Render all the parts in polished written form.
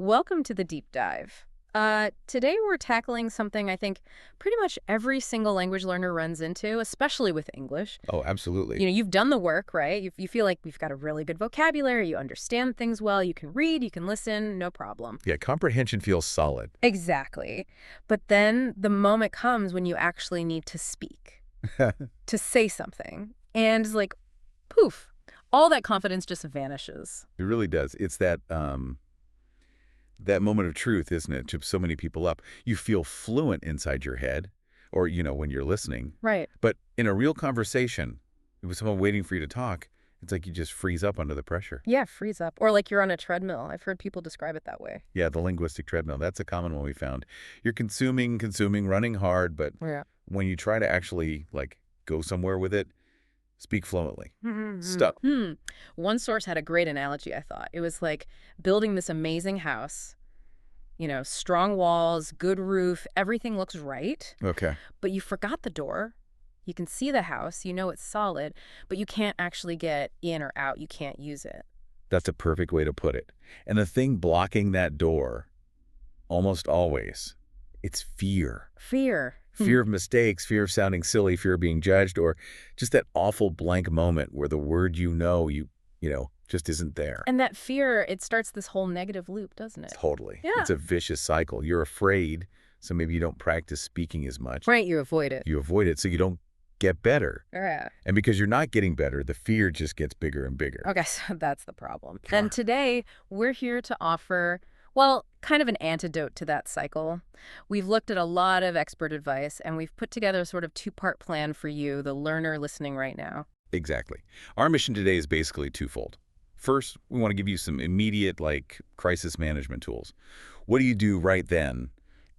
Welcome to the deep dive. Today we're tackling something I think pretty much every single language learner runs into, especially with English. Oh, absolutely. You've done the work, right? You feel like you've got a really good vocabulary, you understand things well, you can read, you can listen, no problem. Yeah, comprehension feels solid. Exactly. But then the moment comes when you actually need to speak, It to say something, and it's like, poof, all that confidence just vanishes. really does. It's that moment of truth, isn't it? Trips so many people up. You feel fluent inside your head, or when you're listening. Right. But in a real conversation, with someone waiting for you to talk, it's like you just freeze up under the pressure. Yeah, freeze up. Or like you're on a treadmill. I've heard people describe it that way. Yeah, the linguistic treadmill. That's a common one we found. You're consuming, running hard, but Yeah. when you try to actually go somewhere with it, speak fluently. Stuck. One source had a great analogy, I thought. It was like building this amazing house, strong walls, good roof, everything looks right, Okay. but you forgot the door. You can see the house, you know it's solid, but you can't actually get in or out. You can't use it. That's a perfect way to put it. And the thing blocking that door, almost always, it's fear. Fear. Fear of mistakes, fear of sounding silly, fear of being judged, or just that awful blank moment where the word just isn't there. And that fear, it starts this whole negative loop, doesn't it? Totally. Yeah. It's a vicious cycle. You're afraid, so maybe you don't practice speaking as much. Right, you avoid it. You avoid it so you don't get better. Yeah. And because you're not getting better, the fear just gets bigger and bigger. Okay, so that's the problem. And today, we're here to offer, well, kind of an antidote to that cycle. We've looked at a lot of expert advice, and we've put together a sort of two-part plan for you, the learner listening right now. Exactly. Our mission today is basically twofold. First, we want to give you some immediate, crisis management tools. What do you do right then,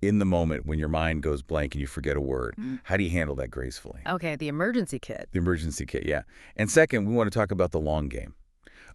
in the moment, when your mind goes blank and you forget a word? How do you handle that gracefully? Okay, the emergency kit. The emergency kit, yeah. And second, we want to talk about the long game.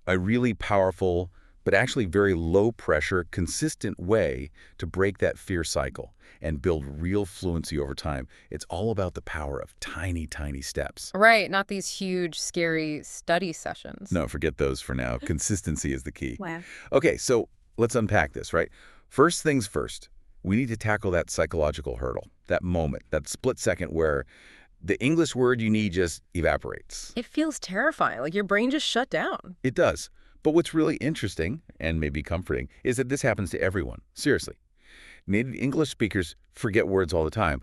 A really powerful, but actually very low-pressure, consistent way to break that fear cycle and build real fluency over time. It's all about the power of tiny, tiny steps. Right, not these huge, scary study sessions. No, forget those for now. Consistency is the key. Wow. Okay, so let's unpack this, right? First things first, we need to tackle that psychological hurdle, that moment, that split second where the English word you need just evaporates. It feels terrifying, like your brain just shut down. It does. But what's really interesting, and maybe comforting, is that this happens to everyone. Seriously. Native English speakers forget words all the time.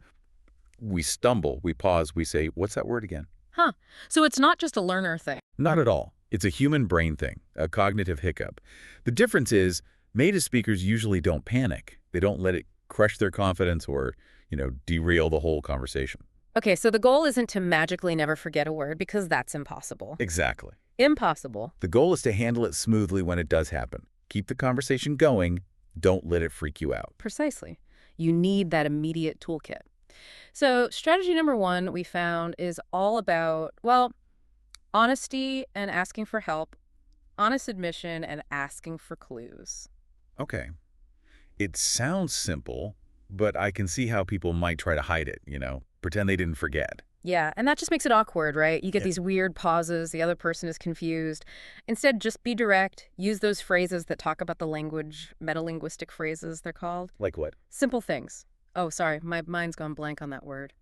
We stumble, we pause, we say, what's that word again? Huh. So it's not just a learner thing. Not at all. It's a human brain thing, a cognitive hiccup. The difference is native speakers usually don't panic. They don't let it crush their confidence or, derail the whole conversation. Okay, so the goal isn't to magically never forget a word because that's impossible. Exactly. Impossible. The goal is to handle it smoothly when it does happen. Keep the conversation going. Don't let it freak you out. Precisely. You need that immediate toolkit. So strategy number one we found is all about, well, honesty and asking for help, honest admission and asking for clues. Okay. It sounds simple, but I can see how people might try to hide it, pretend they didn't forget. Yeah, and that just makes it awkward, right? You get Yeah. these weird pauses, the other person is confused. Instead, just be direct, use those phrases that talk about the language, metalinguistic phrases they're called. Like what? Simple things. Oh, sorry, my mind's gone blank on that word.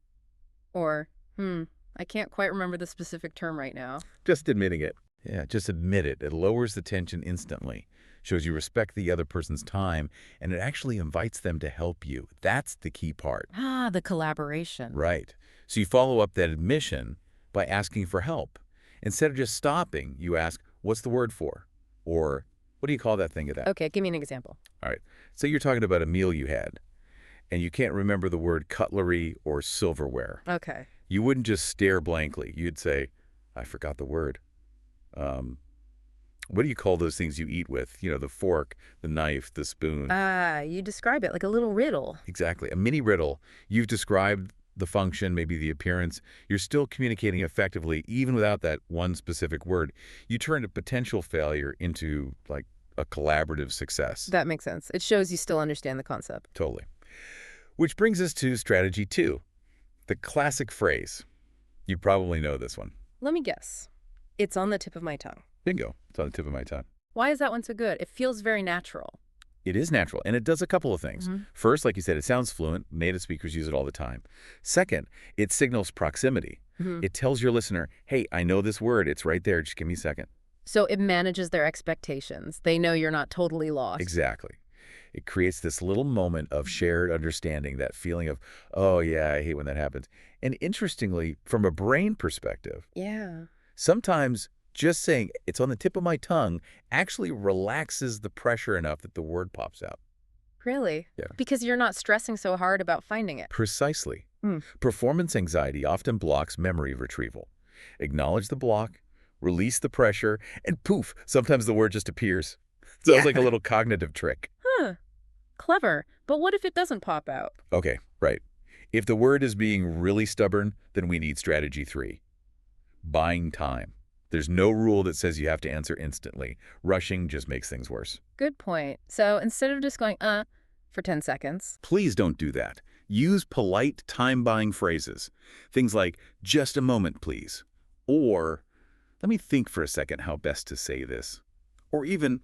Or, I can't quite remember the specific term right now. Just admitting it. Yeah, just admit it. It lowers the tension instantly, shows you respect the other person's time, and it actually invites them to help you. That's the key part. Ah, the collaboration. Right. So you follow up that admission by asking for help. Instead of just stopping, you ask, what's the word for? Or, what do you call that thing of that? Okay, give me an example. All right. So you're talking about a meal you had, and you can't remember the word cutlery or silverware. Okay. You wouldn't just stare blankly. You'd say, I forgot the word. What do you call those things you eat with? The fork, the knife, the spoon. You describe it like a little riddle. Exactly. A mini riddle. You've described the function, maybe the appearance. You're still communicating effectively, even without that one specific word. You turn a potential failure into, a collaborative success. That makes sense. It shows you still understand the concept. Totally. Which brings us to strategy 2, the classic phrase. You probably know this one. Let me guess. It's on the tip of my tongue. Bingo. It's on the tip of my tongue. Why is that one so good? It feels very natural. It is natural, and it does a couple of things. Hmm. First, like you said, it sounds fluent. Native speakers use it all the time. Second, it signals proximity. Hmm. It tells your listener, hey, I know this word. It's right there. Just give me a second. So it manages their expectations. They know you're not totally lost. Exactly. It creates this little moment of shared understanding, that feeling of, oh, yeah, I hate when that happens. And interestingly, from a brain perspective, Yeah. sometimes just saying it's on the tip of my tongue actually relaxes the pressure enough that the word pops out. Really? Yeah. Because you're not stressing so hard about finding it. Precisely. Hmm. Performance anxiety often blocks memory retrieval. Acknowledge the block, release the pressure, and poof, sometimes the word just appears. Sounds like a Yeah. little cognitive trick. Huh. Clever. But what if it doesn't pop out? Okay, right. If the word is being really stubborn, then we need strategy 3. Buying time. There's no rule that says you have to answer instantly. Rushing just makes things worse. Good point. So instead of just going, for 10 seconds. Please don't do that. Use polite, time-buying phrases. Things like, just a moment, please. Or, let me think for a second how best to say this. Or even,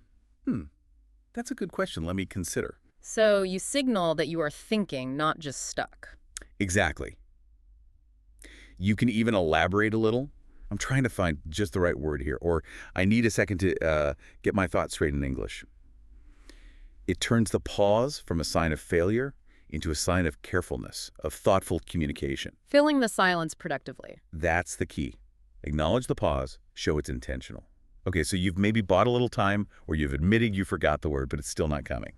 that's a good question. Let me consider. So you signal that you are thinking, not just stuck. Exactly. You can even elaborate a little. I'm trying to find just the right word here. Or, I need a second to get my thoughts straight in English. It turns the pause from a sign of failure into a sign of carefulness, of thoughtful communication. Filling the silence productively. That's the key. Acknowledge the pause, show it's intentional. Okay, so you've maybe bought a little time, or you've admitted you forgot the word, but it's still not coming.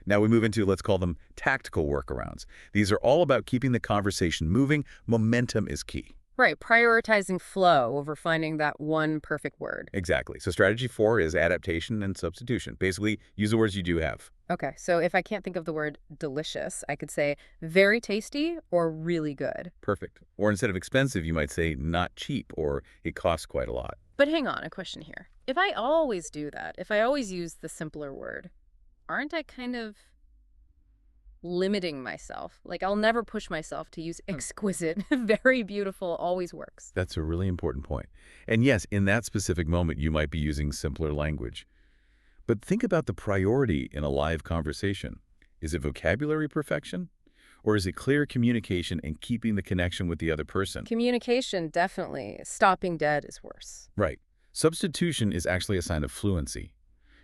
Now we move into, let's call them tactical workarounds. These are all about keeping the conversation moving. Momentum is key. Right, prioritizing flow over finding that one perfect word. Exactly. So strategy 4 is adaptation and substitution. Basically, use the words you do have. Okay, so if I can't think of the word delicious, I could say very tasty or really good. Perfect. Or instead of expensive, you might say not cheap, or it costs quite a lot. But hang on, a question here. If I always do that, if I always use the simpler word, aren't I kind of limiting myself? Like, I'll never push myself to use exquisite. Very beautiful always works. That's a really important point. And yes, in that specific moment, you might be using simpler language. But think about the priority in a live conversation. Is it vocabulary perfection? Or is it clear communication and keeping the connection with the other person? Communication, definitely. Stopping dead is worse. Right. Substitution is actually a sign of fluency.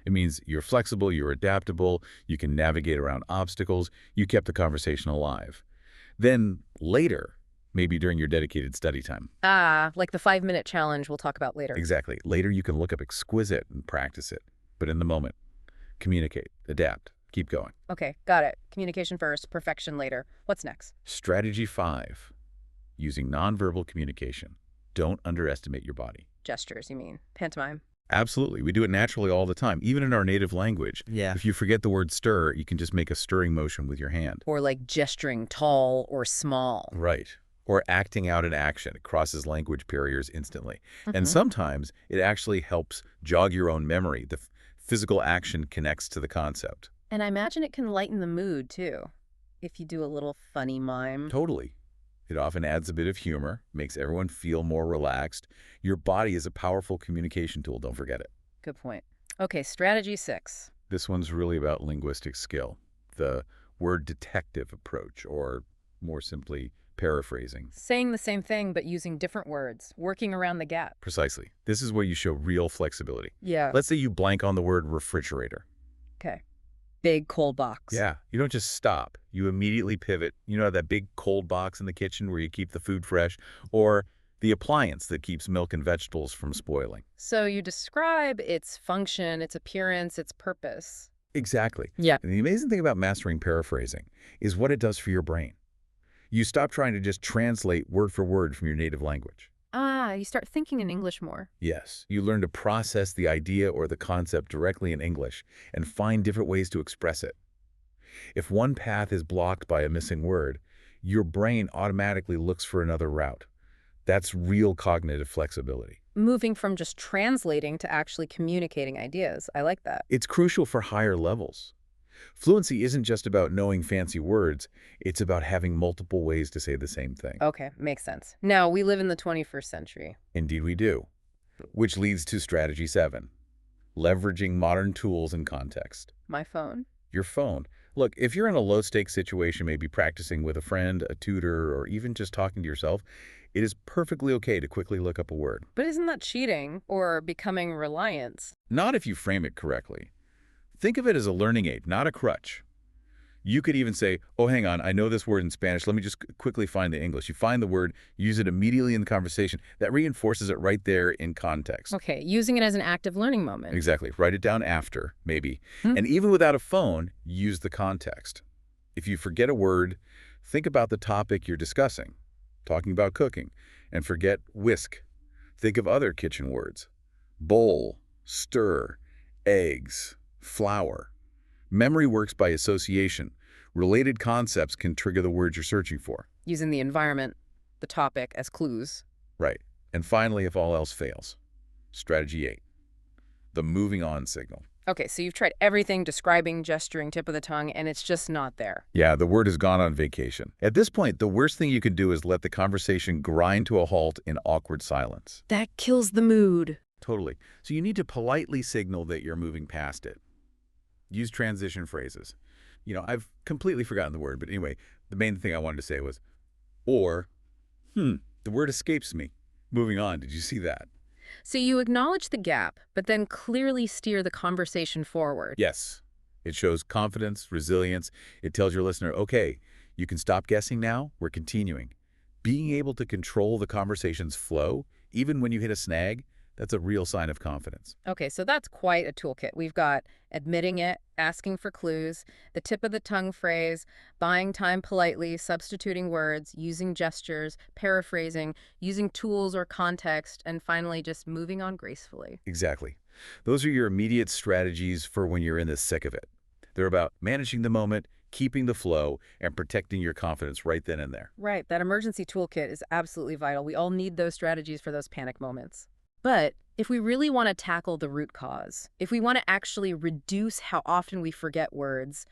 It means you're flexible, you're adaptable, you can navigate around obstacles, you kept the conversation alive. Then later, maybe during your dedicated study time. Ah, like the 5-minute challenge we'll talk about later. Exactly. Later you can look up exquisite and practice it. But in the moment, communicate, adapt, keep going. Okay, got it. Communication first, perfection later. What's next? Strategy 5, using nonverbal communication. Don't underestimate your body. Gestures, you mean. Pantomime. Absolutely. We do it naturally all the time, even in our native language. Yeah. If you forget the word stir, you can just make a stirring motion with your hand. Or like gesturing tall or small. Right. Or acting out an action. It crosses language barriers instantly. And Mhm. sometimes it actually helps jog your own memory. The physical action connects to the concept. And I imagine it can lighten the mood, too, if you do a little funny mime. Totally. It often adds a bit of humor, makes everyone feel more relaxed. Your body is a powerful communication tool, don't forget it. Good point. Okay, strategy 6. This one's really about linguistic skill, the word detective approach, or more simply, paraphrasing. Saying the same thing but using different words, working around the gap. Precisely. This is where you show real flexibility. Yeah. Let's say you blank on the word refrigerator. Okay. Big cold box. Yeah, you don't just stop. You immediately pivot. You know that big cold box in the kitchen where you keep the food fresh, or the appliance that keeps milk and vegetables from spoiling. So you describe its function, its appearance, its purpose. Exactly. Yeah. And the amazing thing about mastering paraphrasing is what it does for your brain. You stop trying to just translate word for word from your native language. Ah, you start thinking in English more. Yes, you learn to process the idea or the concept directly in English and find different ways to express it. If one path is blocked by a missing word, your brain automatically looks for another route. That's real cognitive flexibility. Moving from just translating to actually communicating ideas. I like that. It's crucial for higher levels. Fluency isn't just about knowing fancy words, it's about having multiple ways to say the same thing. Okay, makes sense. Now, we live in the 21st century. Indeed we do. Which leads to strategy 7, leveraging modern tools and context. My phone. Your phone. Look, if you're in a low-stakes situation, maybe practicing with a friend, a tutor, or even just talking to yourself, it is perfectly okay to quickly look up a word. But isn't that cheating or becoming reliance? Not if you frame it correctly. Think of it as a learning aid, not a crutch. You could even say, oh, hang on, I know this word in Spanish. Let me just quickly find the English. You find the word, use it immediately in the conversation. That reinforces it right there in context. Okay, using it as an active learning moment. Exactly. Write it down after, maybe. Hmm. And even without a phone, use the context. If you forget a word, think about the topic you're discussing, talking about cooking, and forget whisk. Think of other kitchen words. Bowl, stir, eggs, flour. Memory works by association. Related concepts can trigger the words you're searching for. Using the environment, the topic, as clues. Right. And finally, if all else fails, strategy 8, the moving on signal. Okay, so you've tried everything, describing, gesturing, tip of the tongue, and it's just not there. Yeah, the word has gone on vacation. At this point, the worst thing you can do is let the conversation grind to a halt in awkward silence. That kills the mood. Totally. So you need to politely signal that you're moving past it. Use transition phrases. I've completely forgotten the word, but anyway, the main thing I wanted to say was, or, the word escapes me. Moving on, did you see that? So you acknowledge the gap, but then clearly steer the conversation forward. Yes. It shows confidence, resilience. It tells your listener, okay, you can stop guessing now, we're continuing. Being able to control the conversation's flow, even when you hit a snag, that's a real sign of confidence. Okay, so that's quite a toolkit. We've got admitting it, asking for clues, the tip of the tongue phrase, buying time politely, substituting words, using gestures, paraphrasing, using tools or context, and finally just moving on gracefully. Exactly. Those are your immediate strategies for when you're in the thick of it. They're about managing the moment, keeping the flow, and protecting your confidence right then and there. Right, that emergency toolkit is absolutely vital. We all need those strategies for those panic moments. But if we really want to tackle the root cause, if we want to actually reduce how often we forget words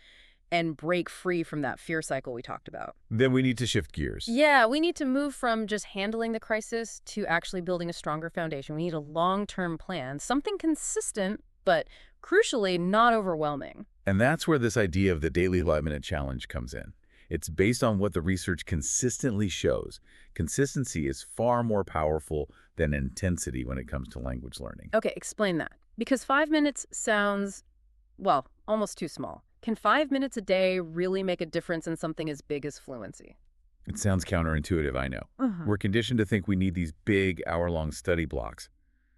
and break free from that fear cycle we talked about. Then we need to shift gears. Yeah, we need to move from just handling the crisis to actually building a stronger foundation. We need a long-term plan, something consistent, but crucially not overwhelming. And that's where this idea of the daily 5-minute challenge comes in. It's based on what the research consistently shows. Consistency is far more powerful than intensity when it comes to language learning. Okay, explain that. Because 5 minutes sounds, well, almost too small. Can 5 minutes a day really make a difference in something as big as fluency? It sounds counterintuitive, I know. We're conditioned to think we need these big hour-long study blocks.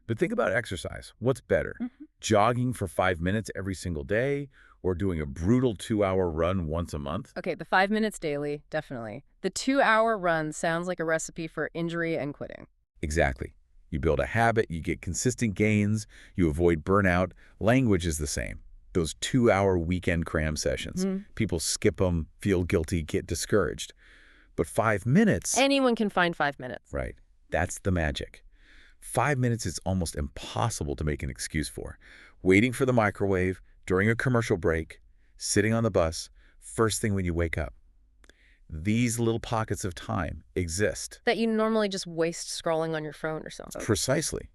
But think about exercise. What's better? Jogging for 5 minutes every single day or doing a brutal 2-hour run once a month? Okay, the 5 minutes daily, definitely. The 2-hour run sounds like a recipe for injury and quitting. Exactly. You build a habit, you get consistent gains, you avoid burnout. Language is the same. Those 2-hour weekend cram sessions. People skip them, feel guilty, get discouraged. But 5 minutes... Anyone can find 5 minutes. Right. That's the magic. 5 minutes is almost impossible to make an excuse for. Waiting for the microwave, during a commercial break, sitting on the bus, first thing when you wake up. These little pockets of time exist. That you normally just waste scrolling on your phone or something. Precisely.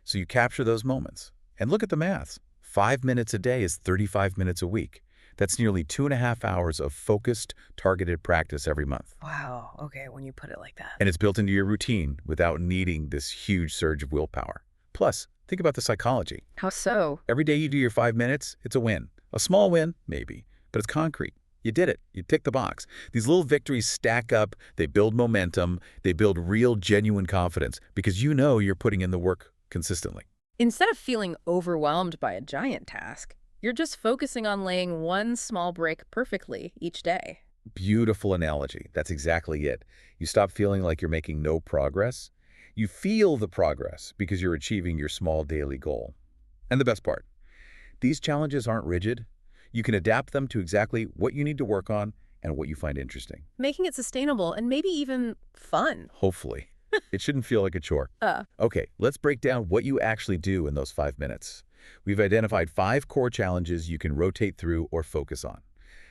So you capture those moments. And look at the math. 5 minutes a day is 35 minutes a week. That's nearly 2.5 hours of focused, targeted practice every month. Wow, okay, when you put it like that. And it's built into your routine without needing this huge surge of willpower. Plus, think about the psychology. How so? Every day you do your 5 minutes, it's a win. A small win, maybe, but it's concrete. You did it. You tick the box. These little victories stack up. They build momentum. They build real, genuine confidence because you know you're putting in the work consistently. Instead of feeling overwhelmed by a giant task, you're just focusing on laying one small break perfectly each day. Beautiful analogy. That's exactly it. You stop feeling like you're making no progress. You feel the progress because you're achieving your small daily goal. And the best part, these challenges aren't rigid. You can adapt them to exactly what you need to work on and what you find interesting. Making it sustainable and maybe even fun. Hopefully. It shouldn't feel like a chore. Okay, let's break down what you actually do in those 5 minutes. We've identified 5 core challenges you can rotate through or focus on.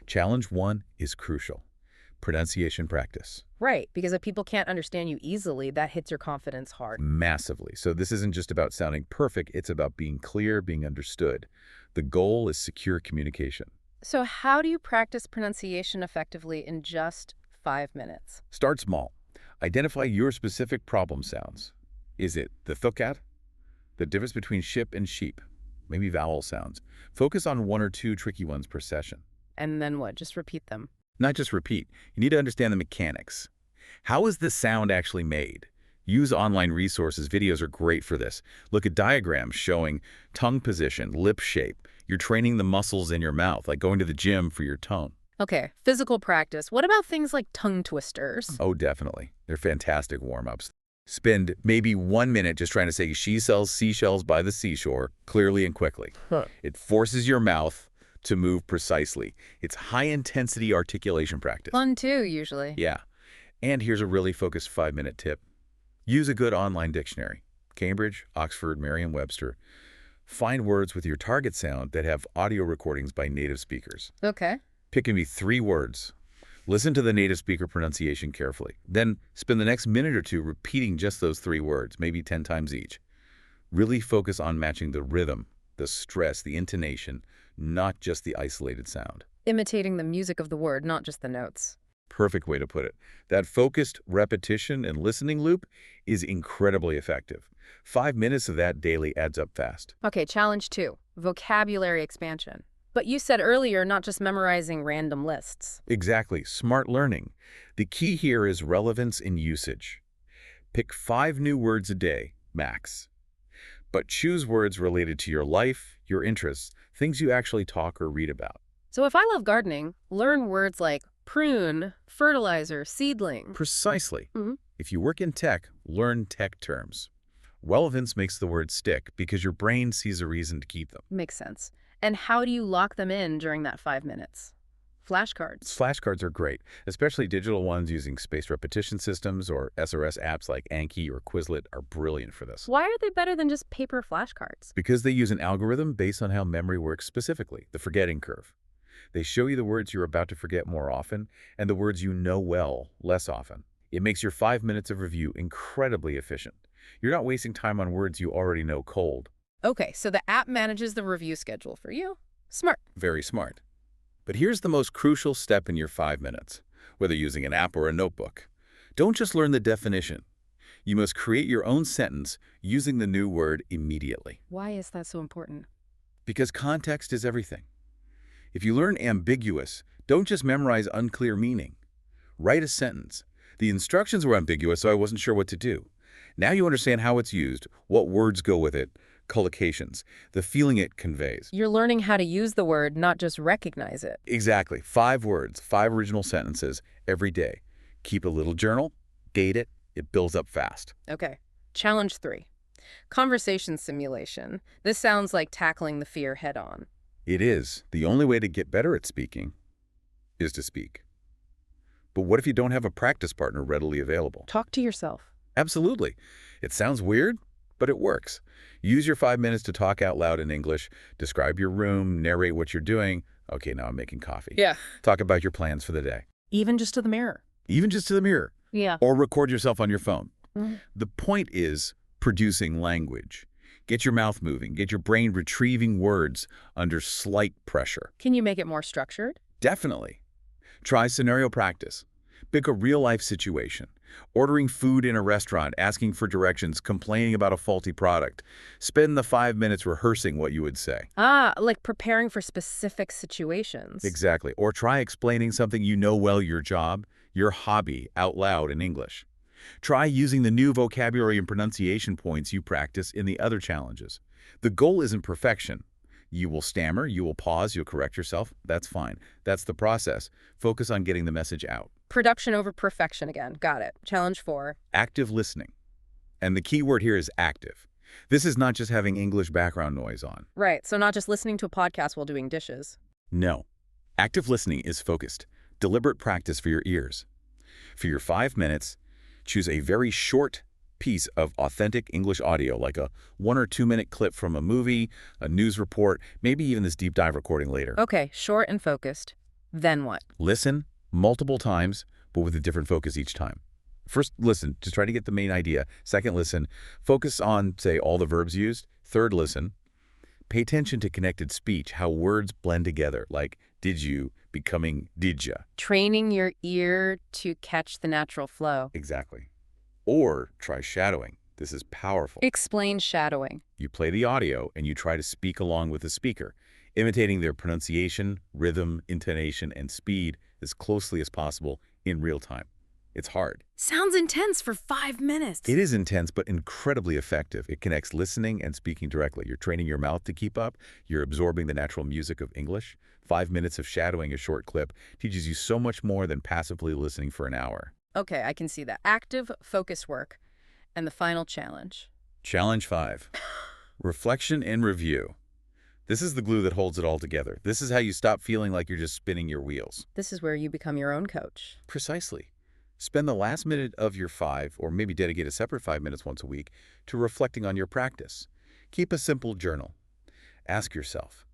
Challenge 1 is crucial. Pronunciation practice. Right, because if people can't understand you easily, that hits your confidence hard. Massively. So this isn't just about sounding perfect, it's about being clear, being understood. The goal is secure communication. So how do you practice pronunciation effectively in just 5 minutes? Start small. Identify your specific problem sounds. Is it the thukat? The difference between ship and sheep? Maybe vowel sounds. Focus on one or two tricky ones per session. And then what? Just repeat them. Not just repeat. You need to understand the mechanics. How is this sound actually made? Use online resources. Videos are great for this. Look at diagrams showing tongue position, lip shape. You're training the muscles in your mouth, like going to the gym for your tone. Okay, physical practice. What about things like tongue twisters? Oh, definitely. They're fantastic warm-ups. Spend maybe 1 minute just trying to say she sells seashells by the seashore clearly and quickly. Huh. It forces your mouth to move precisely. It's high-intensity articulation practice. Fun too, usually. Yeah. And here's a really focused 5-minute tip. Use a good online dictionary. Cambridge, Oxford, Merriam-Webster. Find words with your target sound that have audio recordings by native speakers. Okay. Pick me 3 words. Listen to the native speaker pronunciation carefully. Then spend the next minute or two repeating just those 3 words, maybe 10 times each. Really focus on matching the rhythm, the stress, the intonation, not just the isolated sound. Imitating the music of the word, not just the notes. Perfect way to put it. That focused repetition and listening loop is incredibly effective. 5 minutes of that daily adds up fast. Okay, challenge 2, vocabulary expansion. But you said earlier not just memorizing random lists. Exactly. Smart learning. The key here is relevance and usage. Pick 5 new words a day, max. But choose words related to your life, your interests, things you actually talk or read about. So if I love gardening, learn words like prune, fertilizer, seedling. Precisely. Mhm. If you work in tech, learn tech terms. Relevance makes the words stick because your brain sees a reason to keep them. Makes sense. And how do you lock them in during that 5 minutes? Flashcards. Flashcards are great, especially digital ones using spaced repetition systems, or SRS apps like Anki or Quizlet are brilliant for this. Why are they better than just paper flashcards? Because they use an algorithm based on how memory works specifically, the forgetting curve. They show you the words you're about to forget more often and the words you know well less often. It makes your 5 minutes of review incredibly efficient. You're not wasting time on words you already know cold. Okay, so the app manages the review schedule for you. Smart. Very smart. But here's the most crucial step in your 5 minutes, whether using an app or a notebook. Don't just learn the definition. You must create your own sentence using the new word immediately. Why is that so important? Because context is everything. If you learn ambiguous, don't just memorize unclear meaning. Write a sentence. The instructions were ambiguous, so I wasn't sure what to do. Now you understand how it's used, what words go with it, collocations, the feeling it conveys. You're learning how to use the word, not just recognize it. Exactly. 5 words, 5 original sentences every day. Keep a little journal, date it, it builds up fast. Okay. Challenge 3. Conversation simulation. This sounds like tackling the fear head on. It is. The only way to get better at speaking is to speak. But what if you don't have a practice partner readily available? Talk to yourself. Absolutely. It sounds weird, but it works. Use your 5 minutes to talk out loud in English, describe your room, narrate what you're doing. Okay, now I'm making coffee. Yeah. Talk about your plans for the day. Even just to the mirror. Even just to the mirror. Yeah. Or record yourself on your phone. Mhm. The point is producing language. Get your mouth moving. Get your brain retrieving words under slight pressure. Can you make it more structured? Definitely. Try scenario practice. Pick a real-life situation. Ordering food in a restaurant, asking for directions, complaining about a faulty product. Spend the 5 minutes rehearsing what you would say. Ah, like preparing for specific situations. Exactly. Or try explaining something you know well, your job, your hobby, out loud in English. Try using the new vocabulary and pronunciation points you practice in the other challenges. The goal isn't perfection. You will stammer, you will pause, you'll correct yourself. That's fine. That's the process. Focus on getting the message out. Production over perfection again. Got it. Challenge 4. Active listening. And the key word here is active. This is not just having English background noise on. Right, so not just listening to a podcast while doing dishes. No. Active listening is focused, deliberate practice for your ears. For your 5 minutes, choose a very short piece of authentic English audio, like a 1 or 2 minute clip from a movie, a news report, maybe even this deep dive recording later. Okay, short and focused. Then what? Listen multiple times, but with a different focus each time. First, listen. Just try to get the main idea. Second, listen. Focus on, say, all the verbs used. Third, listen. Pay attention to connected speech, how words blend together, like Did you becoming did ya. Training your ear to catch the natural flow. Exactly. Or try shadowing. This is powerful. Explain shadowing. You play the audio and you try to speak along with the speaker, imitating their pronunciation, rhythm, intonation, and speed as closely as possible in real time. It's hard. Sounds intense for 5 minutes. It is intense, but incredibly effective. It connects listening and speaking directly. You're training your mouth to keep up. You're absorbing the natural music of English. 5 minutes of shadowing a short clip teaches you so much more than passively listening for an hour. Okay, I can see that. Active focus work. And the final challenge. Challenge 5. Reflection and review. This is the glue that holds it all together. This is how you stop feeling like you're just spinning your wheels. This is where you become your own coach. Precisely. Spend the last minute of your 5, or maybe dedicate a separate 5 minutes once a week, to reflecting on your practice. Keep a simple journal. Ask yourself,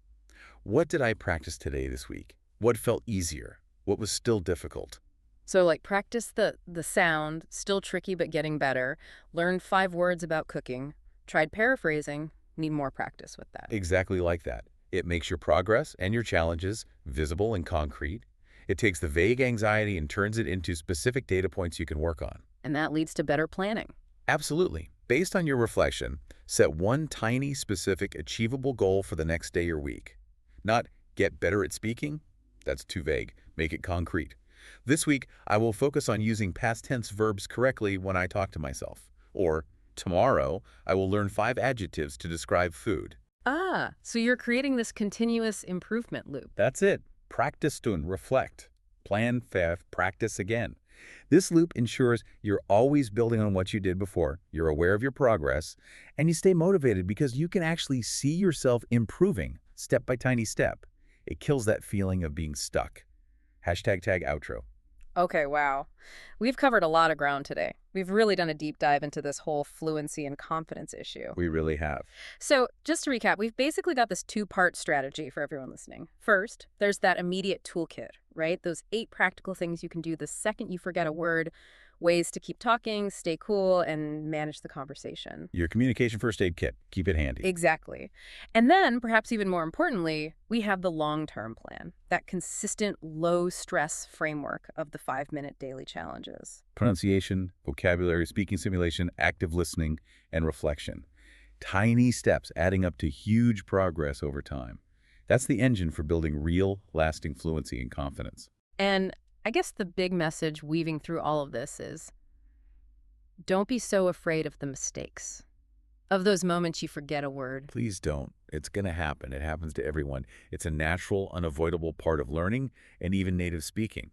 what did I practice today this week? What felt easier? What was still difficult? So like practice the sound, still tricky but getting better. Learned 5 words about cooking. Tried paraphrasing. Need more practice with that. Exactly like that. It makes your progress and your challenges visible and concrete. It takes the vague anxiety and turns it into specific data points you can work on. And that leads to better planning. Absolutely. Based on your reflection, set one tiny, specific, achievable goal for the next day or week. Not get better at speaking. That's too vague. Make it concrete. This week, I will focus on using past tense verbs correctly when I talk to myself. Or, tomorrow, I will learn 5 adjectives to describe food. Ah, so you're creating this continuous improvement loop. That's it. Practice to reflect. Plan, practice again. This loop ensures you're always building on what you did before, you're aware of your progress, and you stay motivated because you can actually see yourself improving step by tiny step. It kills that feeling of being stuck. #tag outro. Okay, wow. We've covered a lot of ground today. We've really done a deep dive into this whole fluency and confidence issue. We really have. So just to recap, we've basically got this 2-part strategy for everyone listening. First, there's that immediate toolkit, right? Those 8 practical things you can do the second you forget a word, ways to keep talking, stay cool, and manage the conversation. Your communication first aid kit. Keep it handy. Exactly. And then, perhaps even more importantly, we have the long-term plan, that consistent low-stress framework of the 5-minute daily challenges. Pronunciation, vocabulary, speaking simulation, active listening, and reflection. Tiny steps adding up to huge progress over time. That's the engine for building real, lasting fluency and confidence. And I guess the big message weaving through all of this is, don't be so afraid of the mistakes, of those moments you forget a word. Please don't. It's going to happen. It happens to everyone. It's a natural, unavoidable part of learning and even native speaking.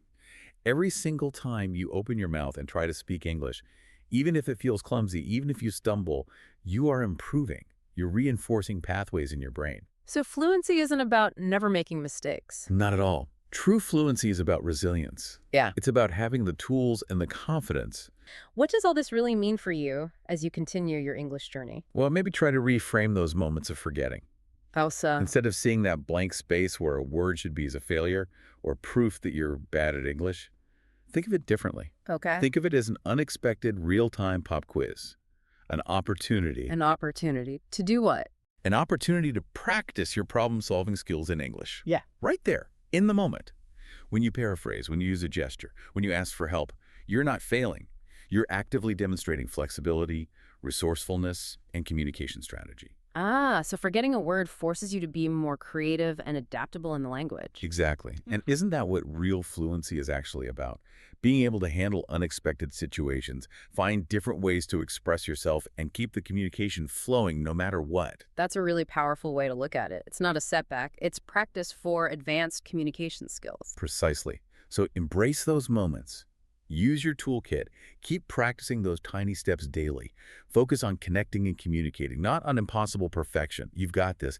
Every single time you open your mouth and try to speak English, even if it feels clumsy, even if you stumble, you are improving. You're reinforcing pathways in your brain. So fluency isn't about never making mistakes. Not at all. True fluency is about resilience. Yeah. It's about having the tools and the confidence. What does all this really mean for you as you continue your English journey? Well, maybe try to reframe those moments of forgetting. Elsa. Instead of seeing that blank space where a word should be as a failure or proof that you're bad at English, think of it differently. Okay. Think of it as an unexpected real-time pop quiz. An opportunity. An opportunity. To do what? An opportunity to practice your problem-solving skills in English. Yeah. Right there, in the moment. When you paraphrase, when you use a gesture, when you ask for help, you're not failing. You're actively demonstrating flexibility, resourcefulness, and communication strategy. Ah, so forgetting a word forces you to be more creative and adaptable in the language. Exactly. And isn't that what real fluency is actually about? Being able to handle unexpected situations, find different ways to express yourself, and keep the communication flowing no matter what. That's a really powerful way to look at it. It's not a setback. It's practice for advanced communication skills. Precisely. So embrace those moments. Use your toolkit. Keep practicing those tiny steps daily. Focus on connecting and communicating, not on impossible perfection. You've got this.